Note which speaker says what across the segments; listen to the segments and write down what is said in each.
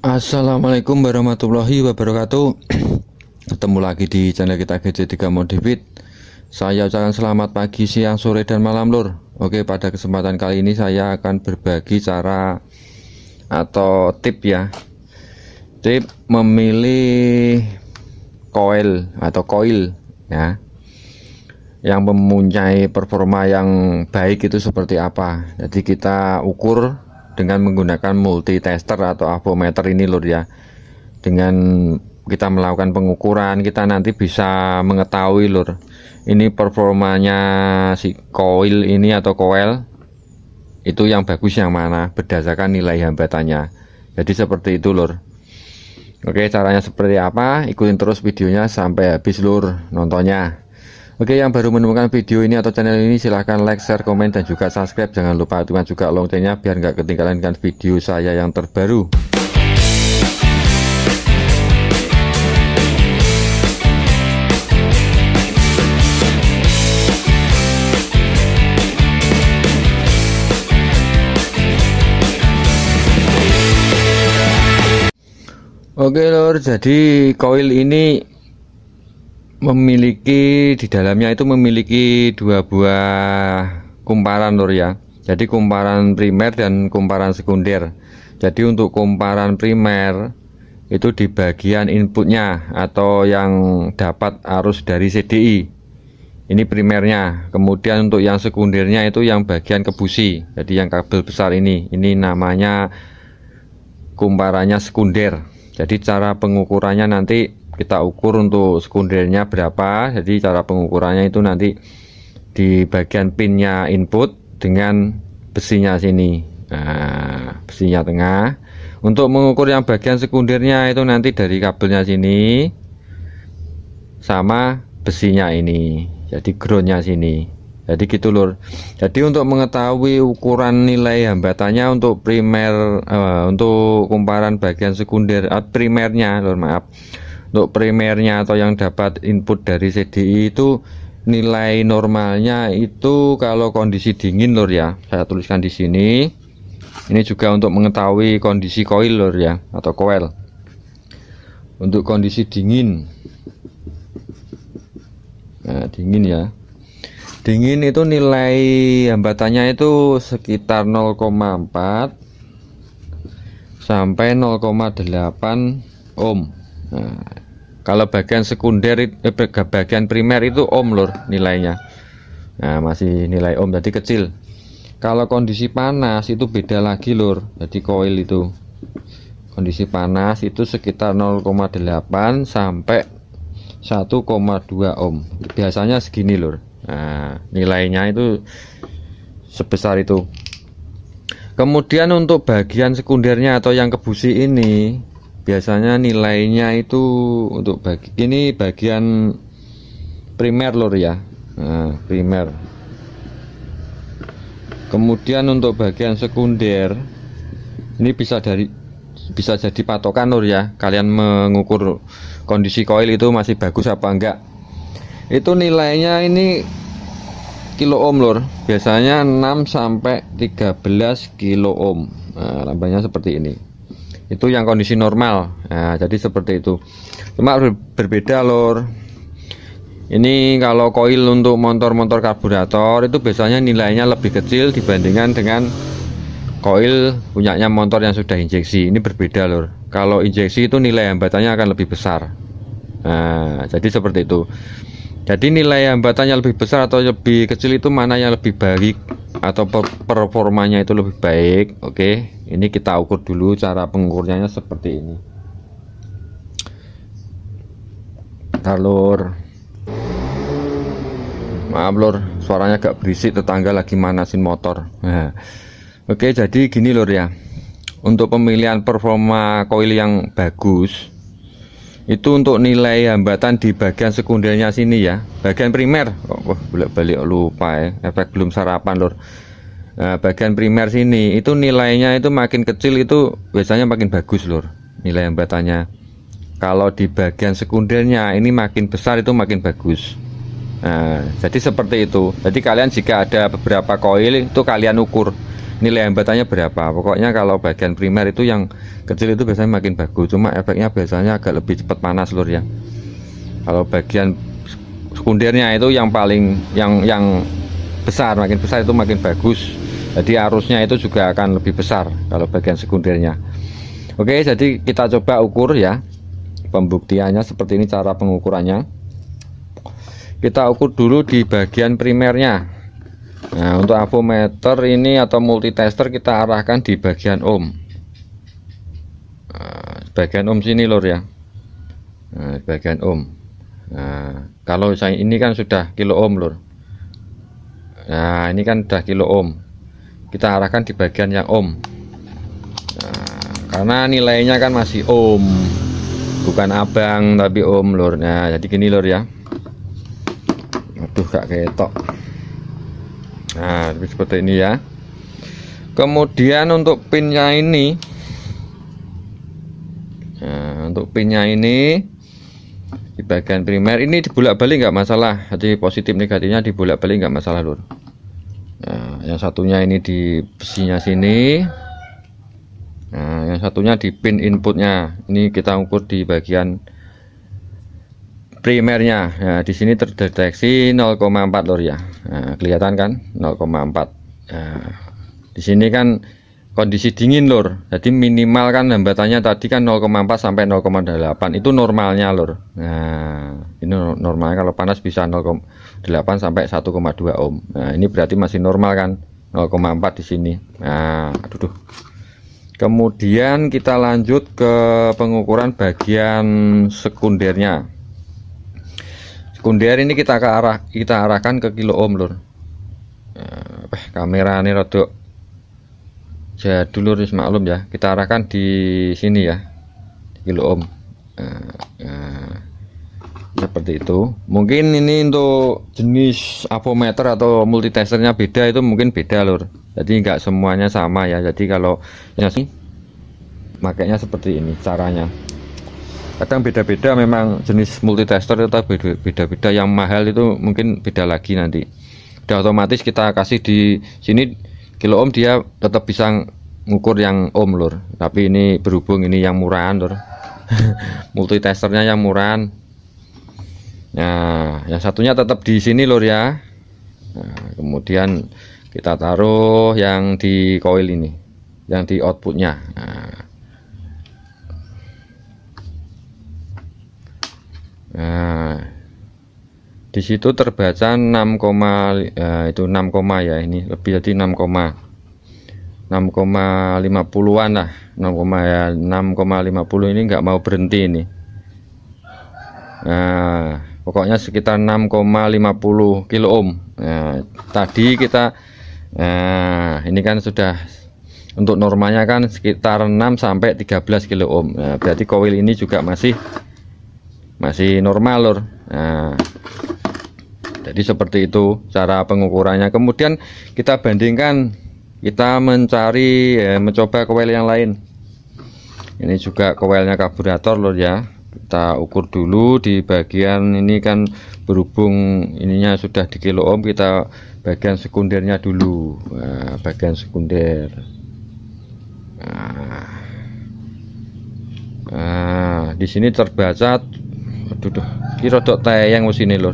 Speaker 1: Assalamualaikum warahmatullahi wabarakatuh. Ketemu lagi di channel kita GC3 Modifit. Saya ucapkan selamat pagi, siang, sore, dan malam lur. Oke, pada kesempatan kali ini saya akan berbagi cara atau tip ya. Tip memilih coil atau coil ya, yang mempunyai performa yang baik itu seperti apa. Jadi kita ukur dengan menggunakan multi tester atau avometer ini lur ya. Dengan kita melakukan pengukuran, kita nanti bisa mengetahui lur, ini performanya si coil ini atau coil itu yang bagus yang mana berdasarkan nilai hambatannya. Jadi seperti itu lur. Oke, caranya seperti apa? Ikutin terus videonya sampai habis lur nontonnya. Oke, yang baru menemukan video ini atau channel ini silahkan like, share, komen, dan juga subscribe. Jangan lupa aktifkan juga loncengnya biar nggak ketinggalan dengan video saya yang terbaru. Oke lor, jadi coil ini memiliki di dalamnya itu memiliki dua buah kumparan lur ya. Jadi kumparan primer dan kumparan sekunder. Jadi untuk kumparan primer itu di bagian inputnya atau yang dapat arus dari CDI, ini primernya. Kemudian untuk yang sekundernya itu yang bagian ke busi, jadi yang kabel besar ini namanya kumparannya sekunder. Jadi cara pengukurannya nanti kita ukur untuk sekundernya berapa. Jadi cara pengukurannya itu nanti di bagian pinnya input dengan besinya sini, nah besinya tengah. Untuk mengukur yang bagian sekundernya itu nanti dari kabelnya sini sama besinya ini, jadi groundnya sini. Jadi gitu lur. Jadi untuk mengetahui ukuran nilai hambatannya untuk primer, untuk kumparan bagian sekunder primernya lur, maaf, untuk primernya atau yang dapat input dari CDI itu nilai normalnya itu kalau kondisi dingin lur ya, saya tuliskan di sini. Ini juga untuk mengetahui kondisi coil lur ya, atau coil. Untuk kondisi dingin, nah dingin ya, dingin itu nilai hambatannya itu sekitar 0,4 sampai 0,8 ohm. Nah, kalau bagian sekunder, bagian primer itu ohm lur nilainya. Nah, masih nilai ohm, jadi kecil. Kalau kondisi panas itu beda lagi lur. Jadi coil itu kondisi panas itu sekitar 0,8 sampai 1,2 ohm. Biasanya segini lur. Nah, nilainya itu sebesar itu. Kemudian untuk bagian sekundernya atau yang kebusi ini biasanya nilainya itu untuk ini bagian primer lur ya. Nah, primer. Kemudian untuk bagian sekunder ini bisa jadi patokan lur ya. Kalian mengukur kondisi coil itu masih bagus apa enggak. Itu nilainya ini kilo ohm lur. Biasanya 6 sampai 13 kilo ohm. Nah, lambangnya seperti ini. Itu yang kondisi normal. Nah, jadi seperti itu. Cuma berbeda lor. Ini kalau coil untuk motor-motor karburator itu biasanya nilainya lebih kecil dibandingkan dengan coil punyanya motor yang sudah injeksi. Ini berbeda lor. Kalau injeksi itu nilai hambatannya akan lebih besar. Nah, jadi seperti itu. Jadi nilai hambatannya lebih besar atau lebih kecil itu mana yang lebih baik atau performanya itu lebih baik. Oke, ini kita ukur dulu. Cara pengukurnya seperti ini. Bentar lur, maaf lur, suaranya agak berisik, tetangga lagi manasin motor. Nah, oke, jadi gini lur ya. Untuk pemilihan performa coil yang bagus itu untuk nilai hambatan di bagian sekundernya sini ya, bagian primer. Balik lupa ya, efek belum sarapan lur. Nah, bagian primer sini itu nilainya itu makin kecil itu biasanya makin bagus lur nilai hambatannya. Kalau di bagian sekundernya ini makin besar itu makin bagus. Nah, jadi seperti itu. Jadi kalian jika ada beberapa coil itu kalian ukur nilai hambatannya berapa. Pokoknya kalau bagian primer itu yang kecil itu biasanya makin bagus, cuma efeknya biasanya agak lebih cepat panas lur ya. Kalau bagian sekundernya itu yang paling yang besar, makin besar itu makin bagus, jadi arusnya itu juga akan lebih besar kalau bagian sekundernya. Oke, jadi kita coba ukur ya, pembuktiannya seperti ini cara pengukurannya. Kita ukur dulu di bagian primernya. Nah, untuk avometer ini atau multitester kita arahkan di bagian ohm. Nah, bagian ohm sini lur ya. Nah, bagian ohm. Nah, kalau saya ini kan sudah kilo ohm lur. Nah, ini kan sudah kilo ohm. Kita arahkan di bagian yang ohm. Nah, karena nilainya kan masih ohm, bukan abang tapi ohm lur. Nah, jadi gini lur ya. Aduh, gak ketok. Nah, seperti ini ya. Kemudian untuk pinnya ini, nah, untuk pinnya ini di bagian primer ini dibolak-balik nggak masalah. Jadi positif negatifnya dibolak-balik nggak masalah lur. Nah, yang satunya ini di besinya sini. Nah, yang satunya di pin inputnya. Ini kita ukur di bagian primernya. Nah, di sini terdeteksi 0,4 lur ya. Nah, kelihatan kan 0,4. Nah, di sini kan kondisi dingin lur. Jadi minimal kan hambatannya tadi kan 0,4 sampai 0,8 itu normalnya lur. Nah, ini normalnya. Kalau panas bisa 0,8 sampai 1,2 ohm. Nah, ini berarti masih normal kan 0,4 di sini. Nah, aduh. Kemudian kita lanjut ke pengukuran bagian sekundernya. Sekunder ini kita arahkan ke kilo ohm lur. Kamera ini rodok jadul lur, maklum ya. Kita arahkan di sini ya, di kilo ohm. Seperti itu. Mungkin ini untuk jenis avometer atau multitesternya beda, itu mungkin beda lur. Jadi nggak semuanya sama ya. Jadi kalau yang sih makanya seperti ini caranya. Kadang beda-beda memang jenis multitester itu beda-beda. Yang mahal itu mungkin beda lagi nanti. Udah otomatis kita kasih di sini kilo ohm, dia tetap bisa ngukur yang ohm lur. Tapi ini berhubung ini yang murahan lur. Multitesternya yang murahan. Nah, yang satunya tetap di sini lur ya. Nah, kemudian kita taruh yang di coil ini, yang di outputnya. Nah, di situ terbaca 6, itu 6, ya ini lebih, jadi 6,50-an lah. 6,50 ini nggak mau berhenti ini. Nah, pokoknya sekitar 6,50 kilo ohm. Nah, tadi kita ini kan sudah untuk normalnya kan sekitar 6 sampai 13 kilo ohm. Nah, berarti coil ini juga masih normal lur. Nah, jadi seperti itu cara pengukurannya. Kemudian kita bandingkan, kita mencoba coil yang lain. Ini juga coilnya karburator lur ya. Kita ukur dulu di bagian ini kan, berhubung ininya sudah di kilo ohm, kita bagian sekundernya dulu. Nah, bagian sekunder. Nah, di sini terbaca, aduh, kira dok tayang mesin lur.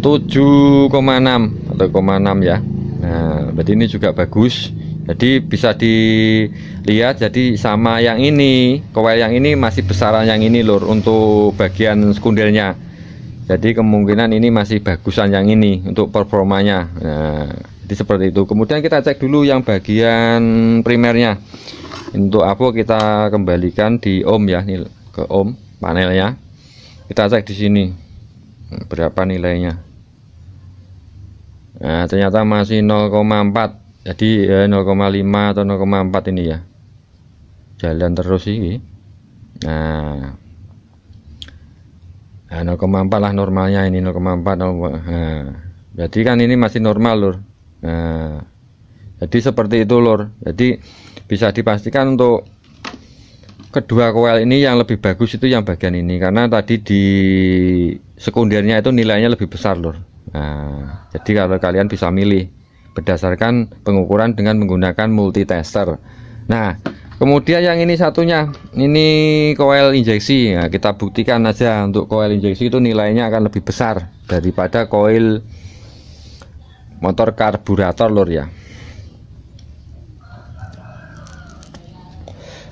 Speaker 1: 7,6 atau 0,6 ya. Nah, berarti ini juga bagus. Jadi bisa dilihat, jadi sama yang ini, coil yang ini masih besaran yang ini lur untuk bagian sekundernya. Jadi kemungkinan ini masih bagusan yang ini untuk performanya. Nah, jadi seperti itu. Kemudian kita cek dulu yang bagian primernya. Untuk apa kita kembalikan di ohm ya, nih ke ohm panelnya. Kita cek di sini berapa nilainya. Nah, ternyata masih 0,4. Jadi 0,5 atau 0,4 ini ya. Jalan terus ini. Nah, 0,4 lah normalnya ini, 0,4. Nah, berarti kan ini masih normal lur. Nah, jadi seperti itu lur. Jadi bisa dipastikan untuk kedua coil ini yang lebih bagus itu yang bagian ini, karena tadi di sekundernya itu nilainya lebih besar lur. Nah, jadi kalau kalian bisa milih berdasarkan pengukuran dengan menggunakan multitester. Nah, kemudian yang ini satunya, ini koil injeksi. Nah, kita buktikan aja untuk koil injeksi itu nilainya akan lebih besar daripada koil motor karburator lur ya.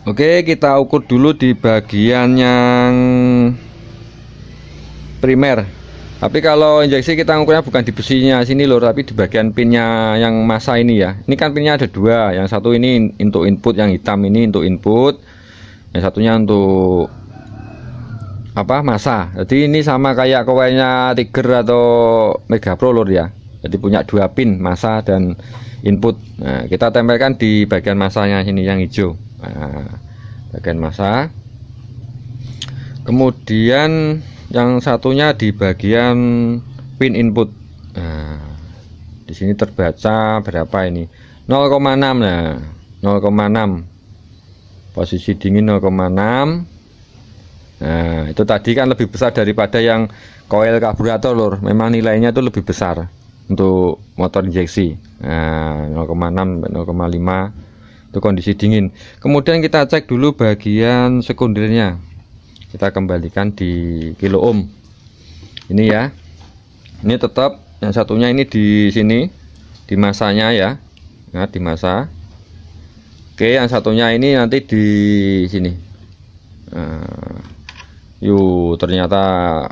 Speaker 1: Oke, kita ukur dulu di bagian yang primer. Tapi kalau injeksi kita ukurnya bukan di besinya sini lur, tapi di bagian pinnya yang masa ini ya. Ini kan pinnya ada dua, yang satu ini untuk input, yang hitam ini untuk input, yang satunya untuk apa, masa. Jadi ini sama kayak koilnya Tiger atau Mega Pro lur ya. Jadi punya dua pin, masa dan input. Nah, kita tempelkan di bagian masanya sini yang hijau. Nah, bagian masa. Kemudian yang satunya di bagian pin input. Nah, di sini terbaca berapa ini? 0,6. Nah, 0,6. Posisi dingin 0,6. Nah, itu tadi kan lebih besar daripada yang koil karburator lur. Memang nilainya itu lebih besar untuk motor injeksi. Nah, 0,6 0,5 itu kondisi dingin. Kemudian kita cek dulu bagian sekundernya. Kita kembalikan di kilo ohm. Ini ya. Ini tetap yang satunya ini di sini di masanya ya. Nah, di masa. Oke, yang satunya ini nanti di sini. Nah, yuk, ternyata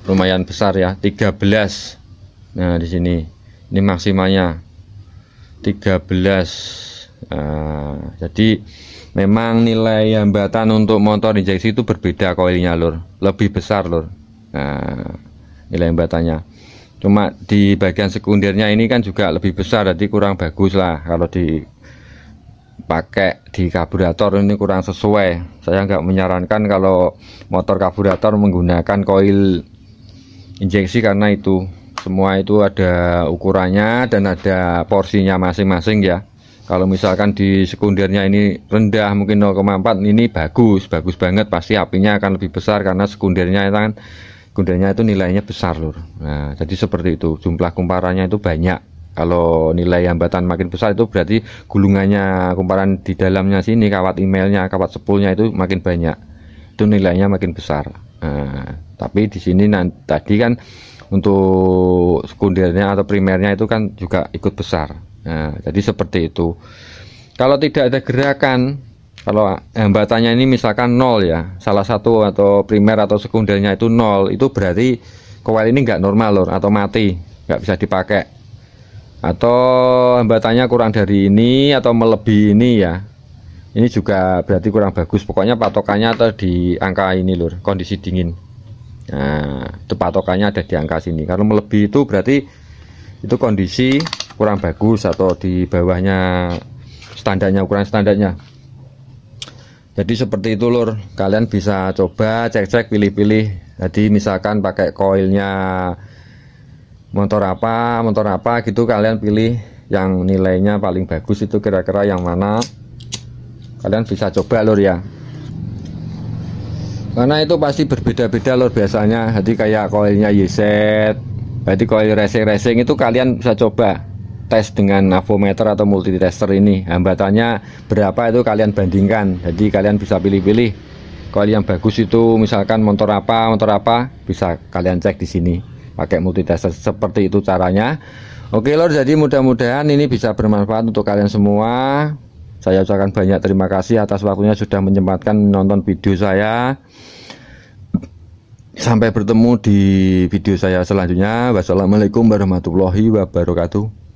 Speaker 1: lumayan besar ya, 13. Nah, di sini. Ini maksimalnya 13. Nah, jadi memang nilai hambatan untuk motor injeksi itu berbeda koilnya lur, lebih besar lur. Nah, nilai hambatannya cuma di bagian sekundernya ini kan juga lebih besar, jadi kurang bagus lah kalau dipakai di karburator. Ini kurang sesuai. Saya nggak menyarankan kalau motor karburator menggunakan koil injeksi, karena itu semua itu ada ukurannya dan ada porsinya masing-masing ya. Kalau misalkan di sekundernya ini rendah mungkin 0,4, ini bagus banget, pasti apinya akan lebih besar karena sekundernya itu nilainya besar lur. Nah, jadi seperti itu, jumlah kumparannya itu banyak. Kalau nilai hambatan makin besar itu berarti gulungannya, kumparan di dalamnya sini, kawat emailnya, kawat sepulnya itu makin banyak, itu nilainya makin besar. Nah, tapi di sini tadi kan untuk sekundernya atau primernya itu kan juga ikut besar. Nah, jadi seperti itu. Kalau tidak ada gerakan, kalau hambatannya ini misalkan 0 ya, salah satu atau primer atau sekundernya itu 0, itu berarti koil ini nggak normal lor, atau mati, nggak bisa dipakai. Atau hambatannya kurang dari ini atau melebihi ini ya, ini juga berarti kurang bagus. Pokoknya patokannya ada di angka ini lor, kondisi dingin. Nah, itu patokannya ada di angka sini. Kalau melebihi itu berarti itu kondisi kurang bagus atau di bawahnya standarnya, ukuran standarnya. Jadi seperti itu lur, kalian bisa coba cek-cek, pilih-pilih. Jadi misalkan pakai koilnya motor apa gitu, kalian pilih yang nilainya paling bagus itu kira-kira yang mana, kalian bisa coba lur ya. Karena itu pasti berbeda-beda lur biasanya. Jadi kayak koilnya YZ, berarti koil racing itu kalian bisa coba tes dengan avometer atau multitester ini, hambatannya berapa itu kalian bandingkan. Jadi kalian bisa pilih-pilih koil yang bagus itu, misalkan motor apa bisa kalian cek di sini pakai multitester. Seperti itu caranya. Oke lor, jadi mudah-mudahan ini bisa bermanfaat untuk kalian semua. Saya ucapkan banyak terima kasih atas waktunya sudah menyempatkan menonton video saya. Sampai bertemu di video saya selanjutnya. Wassalamualaikum warahmatullahi wabarakatuh.